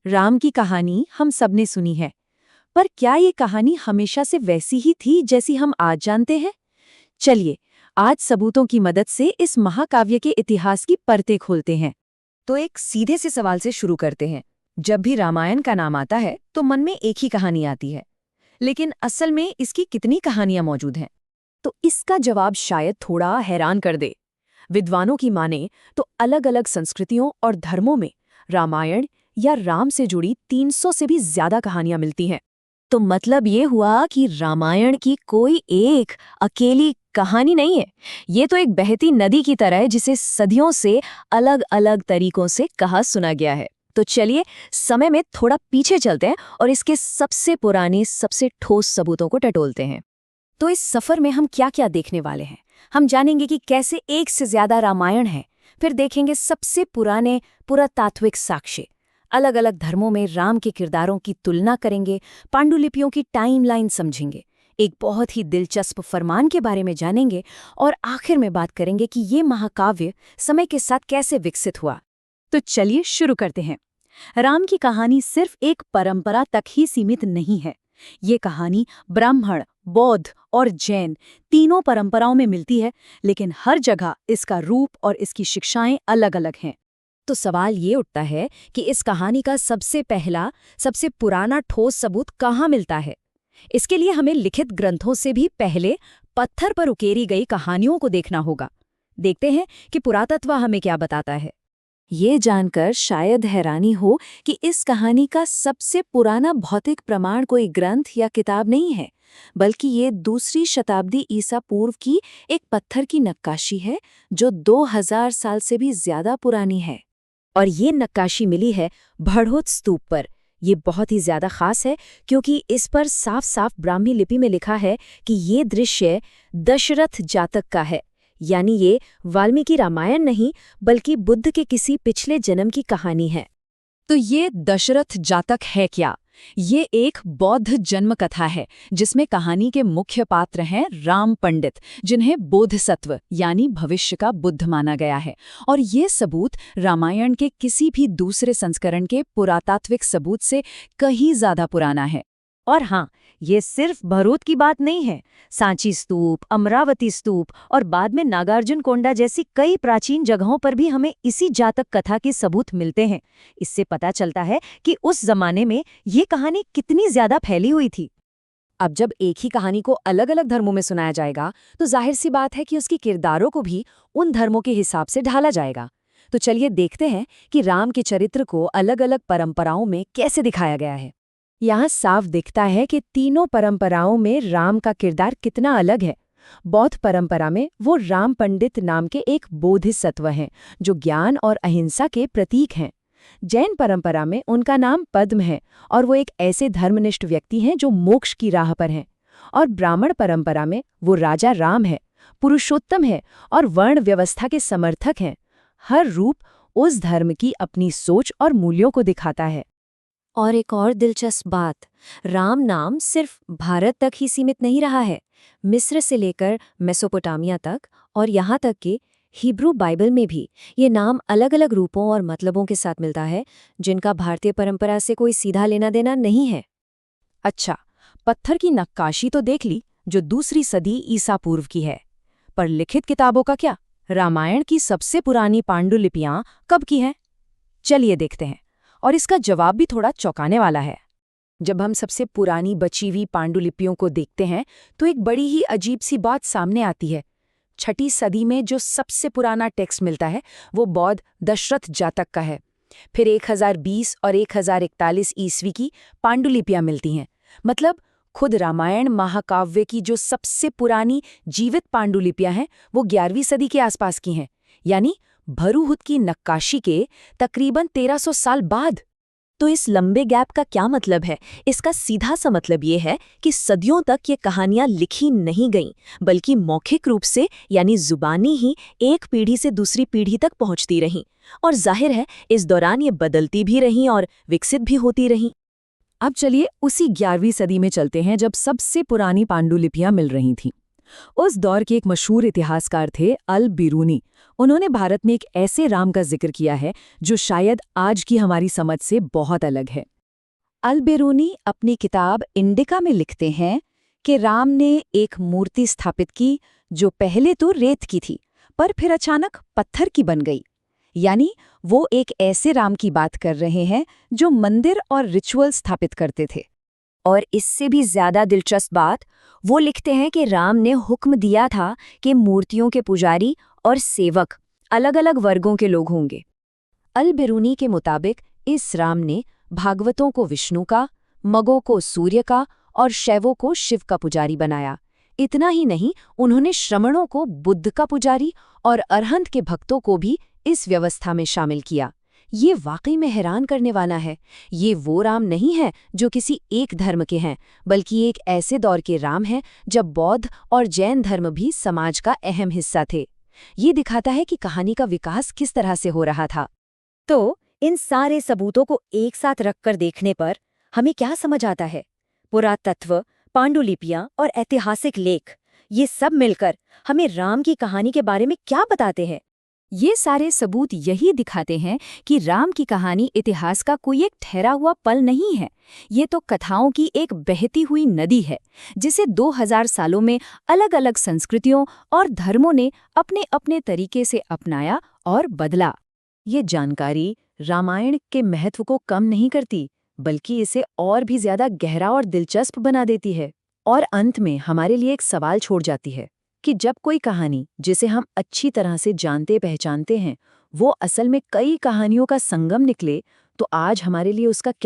राम की कहानी हम सबने सुनी है, पर क्या ये कहानी हमेशा से वैसी ही थी जैसी हम आज जानते हैं? चलिए, आज सबूतों की मदद से इस महाकाव्य के इतिहास की परतें खोलते हैं। तो एक सीधे से सवाल से शुरू करते हैं। जब भी रामायण का नाम आता है तो मन में एक ही कहानी आती है, लेकिन असल में इसकी कितनी कहानियां मौजूद हैं? तो इसका जवाब शायद थोड़ा हैरान कर दे। विद्वानों की माने तो अलग-अलग संस्कृतियों और धर्मों में रामायण या राम से जुड़ी 300 से भी ज्यादा कहानियां मिलती हैं। तो मतलब ये हुआ कि रामायण की कोई एक अकेली कहानी नहीं है। ये तो एक बहती नदी की तरह है जिसे सदियों से अलग अलग तरीकों से कहा सुना गया है। तो चलिए समय में थोड़ा पीछे चलते हैं और इसके सबसे पुराने सबसे ठोस सबूतों को टटोलते हैं। तो इस सफर में हम क्या क्या देखने वाले हैं? हम जानेंगे कि कैसे एक से ज्यादा रामायण है, फिर देखेंगे सबसे पुराने पुरातात्विक साक्ष्य, अलग अलग धर्मों में राम के किरदारों की तुलना करेंगे, पांडुलिपियों की टाइमलाइन समझेंगे, एक बहुत ही दिलचस्प फरमान के बारे में जानेंगे और आखिर में बात करेंगे कि ये महाकाव्य समय के साथ कैसे विकसित हुआ। तो चलिए शुरू करते हैं। राम की कहानी सिर्फ एक परंपरा तक ही सीमित नहीं है। ये कहानी ब्राह्मण, बौद्ध और जैन तीनों परंपराओं में मिलती है, लेकिन हर जगह इसका रूप और इसकी शिक्षाएं अलग-अलग हैं। तो सवाल ये उठता है कि इस कहानी का सबसे पहला, सबसे पुराना ठोस सबूत कहाँ मिलता है? इसके लिए हमें लिखित ग्रंथों से भी पहले पत्थर पर उकेरी गई कहानियों को देखना होगा। देखते हैं कि पुरातत्व हमें क्या बताता है। ये जानकर शायद हैरानी हो कि इस कहानी का सबसे पुराना भौतिक प्रमाण कोई ग्रंथ या किताब नहीं है, बल्कि ये दूसरी शताब्दी ईसा पूर्व की एक पत्थर की नक्काशी है जो 2000 साल से भी ज्यादा पुरानी है। और ये नक्काशी मिली है भड़हुत स्तूप पर। ये बहुत ही ज्यादा खास है क्योंकि इस पर साफ साफ ब्राह्मी लिपि में लिखा है कि ये दृश्य दशरथ जातक का है, यानी ये वाल्मीकि रामायण नहीं बल्कि बुद्ध के किसी पिछले जन्म की कहानी है। तो ये दशरथ जातक है क्या? ये एक बौद्ध जन्म कथा है जिसमें कहानी के मुख्य पात्र हैं राम पंडित, जिन्हें बोधिसत्व यानी भविष्य का बुद्ध माना गया है। और ये सबूत रामायण के किसी भी दूसरे संस्करण के पुरातात्विक सबूत से कहीं ज्यादा पुराना है। और हाँ, ये सिर्फ भरूच की बात नहीं है। सांची स्तूप, अमरावती स्तूप और बाद में नागार्जुन कोंडा जैसी कई प्राचीन जगहों पर भी हमें इसी जातक कथा के सबूत मिलते हैं। इससे पता चलता है कि उस जमाने में ये कहानी कितनी ज्यादा फैली हुई थी। अब जब एक ही कहानी को अलग अलग धर्मों में सुनाया जाएगा तो जाहिर सी बात है कि उसकी किरदारों को भी उन धर्मों के हिसाब से ढाला जाएगा। तो चलिए देखते हैं कि राम के चरित्र को अलग अलग परंपराओं में कैसे दिखाया गया है। यहाँ साफ दिखता है कि तीनों परंपराओं में राम का किरदार कितना अलग है। बौद्ध परंपरा में वो राम पंडित नाम के एक बोधिसत्व हैं जो ज्ञान और अहिंसा के प्रतीक हैं। जैन परंपरा में उनका नाम पद्म है और वो एक ऐसे धर्मनिष्ठ व्यक्ति हैं जो मोक्ष की राह पर हैं। और ब्राह्मण परंपरा में वो राजा राम है, पुरुषोत्तम है और वर्ण व्यवस्था के समर्थक हैं। हर रूप उस धर्म की अपनी सोच और मूल्यों को दिखाता है। और एक और दिलचस्प बात, राम नाम सिर्फ भारत तक ही सीमित नहीं रहा है। मिस्र से लेकर मेसोपोटामिया तक और यहाँ तक कि हिब्रू बाइबल में भी ये नाम अलग अलग रूपों और मतलबों के साथ मिलता है, जिनका भारतीय परंपरा से कोई सीधा लेना देना नहीं है। अच्छा, पत्थर की नक्काशी तो देख ली जो दूसरी सदी ईसा पूर्व की है, पर लिखित किताबों का क्या? रामायण की सबसे पुरानी पांडुलिपियां कब की हैं? चलिए देखते हैं, और इसका जवाब भी थोड़ा चौंकाने वाला है। जब हम सबसे पुरानी बची हुई पांडुलिपियों को देखते हैं तो एक बड़ी ही अजीब सी बात सामने आती है। 6ठी सदी में जो सबसे पुराना टेक्स्ट मिलता है वो बौद्ध दशरथ जातक का है। फिर 1020 और 1041 ईस्वी की पांडुलिपियां मिलती हैं। मतलब खुद रामायण महाकाव्य की जो सबसे पुरानी जीवित पांडुलिपियां हैं वो 11वीं सदी के आसपास की हैं, यानी भरूहुत की नक्काशी के तकरीबन 1300 साल बाद। तो इस लंबे गैप का क्या मतलब है? इसका सीधा सा मतलब ये है कि सदियों तक ये कहानियां लिखी नहीं गईं, बल्कि मौखिक रूप से यानी जुबानी ही एक पीढ़ी से दूसरी पीढ़ी तक पहुंचती रहीं। और जाहिर है इस दौरान ये बदलती भी रहीं और विकसित भी होती रहीं। अब चलिए उसी 11वीं सदी में चलते हैं जब सबसे पुरानी पांडुलिपियां मिल रही थीं। उस दौर के एक मशहूर इतिहासकार थे अल बिरूनी। उन्होंने भारत में एक ऐसे राम का जिक्र किया है जो शायद आज की हमारी समझ से बहुत अलग है। अल बिरूनी अपनी किताब इंडिका में लिखते हैं कि राम ने एक मूर्ति स्थापित की जो पहले तो रेत की थी पर फिर अचानक पत्थर की बन गई। यानी वो एक ऐसे राम की बात कर रहे हैं जो मंदिर और रिचुअल स्थापित करते थे। और इससे भी ज्यादा दिलचस्प बात, वो लिखते हैं कि राम ने हुक्म दिया था कि मूर्तियों के पुजारी और सेवक अलग-अलग वर्गों के लोग होंगे। अल बिरूनी के मुताबिक इस राम ने भागवतों को विष्णु का, मगों को सूर्य का और शैवों को शिव का पुजारी बनाया। इतना ही नहीं, उन्होंने श्रमणों को बुद्ध का पुजारी और अरहंत के भक्तों को भी इस व्यवस्था में शामिल किया। ये वाकई में हैरान करने वाला है। ये वो राम नहीं है जो किसी एक धर्म के हैं, बल्कि एक ऐसे दौर के राम हैं जब बौद्ध और जैन धर्म भी समाज का अहम हिस्सा थे। ये दिखाता है कि कहानी का विकास किस तरह से हो रहा था। तो इन सारे सबूतों को एक साथ रखकर देखने पर हमें क्या समझ आता है? पुरातत्व, पांडुलिपियां और ऐतिहासिक लेख, ये सब मिलकर हमें राम की कहानी के बारे में क्या बताते हैं? ये सारे सबूत यही दिखाते हैं कि राम की कहानी इतिहास का कोई एक ठहरा हुआ पल नहीं है। ये तो कथाओं की एक बहती हुई नदी है जिसे 2000 सालों में अलग-अलग संस्कृतियों और धर्मों ने अपने अपने तरीके से अपनाया और बदला। ये जानकारी रामायण के महत्व को कम नहीं करती, बल्कि इसे और भी ज्यादा गहरा और दिलचस्प बना देती है। और अंत में हमारे लिए एक सवाल छोड़ जाती है कि जब कोई कहानी जिसे हम अच्छी तरह से जानते पहचानते हैं वो असल में कई कहानियों का संगम निकले, तो आज हमारे लिए उसका क्या